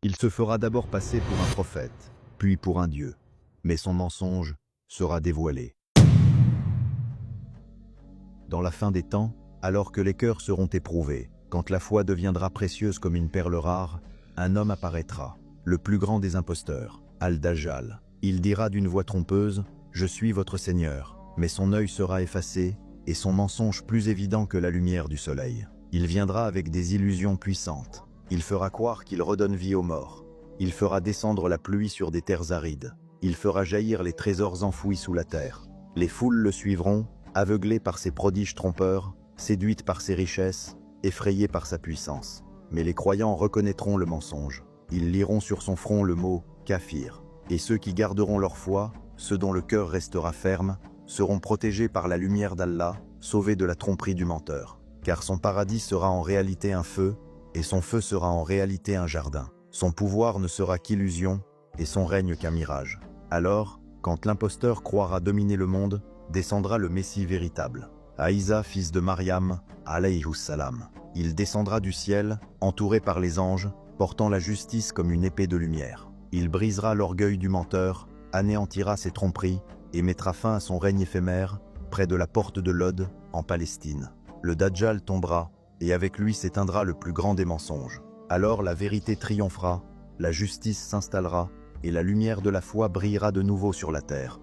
Il se fera d'abord passer pour un prophète, puis pour un dieu. Mais son mensonge sera dévoilé. Dans la fin des temps, alors que les cœurs seront éprouvés, quand la foi deviendra précieuse comme une perle rare, un homme apparaîtra, le plus grand des imposteurs, Al-Dajjal. Il dira d'une voix trompeuse « Je suis votre Seigneur », mais son œil sera effacé et son mensonge plus évident que la lumière du soleil. Il viendra avec des illusions puissantes. Il fera croire qu'il redonne vie aux morts. Il fera descendre la pluie sur des terres arides. Il fera jaillir les trésors enfouis sous la terre. Les foules le suivront, aveuglées par ses prodiges trompeurs, séduites par ses richesses, effrayées par sa puissance. Mais les croyants reconnaîtront le mensonge. Ils liront sur son front le mot « kafir ». Et ceux qui garderont leur foi, ceux dont le cœur restera ferme, seront protégés par la lumière d'Allah, sauvés de la tromperie du menteur. Car son paradis sera en réalité un feu, et son feu sera en réalité un jardin. Son pouvoir ne sera qu'illusion, et son règne qu'un mirage. Alors, quand l'imposteur croira dominer le monde, descendra le Messie véritable. Aïsa, fils de Mariam, alayhi salam. Il descendra du ciel, entouré par les anges, portant la justice comme une épée de lumière. Il brisera l'orgueil du menteur, anéantira ses tromperies, et mettra fin à son règne éphémère, près de la porte de Lod, en Palestine. Le Dajjal tombera, et avec lui s'éteindra le plus grand des mensonges. Alors la vérité triomphera, la justice s'installera, et la lumière de la foi brillera de nouveau sur la terre.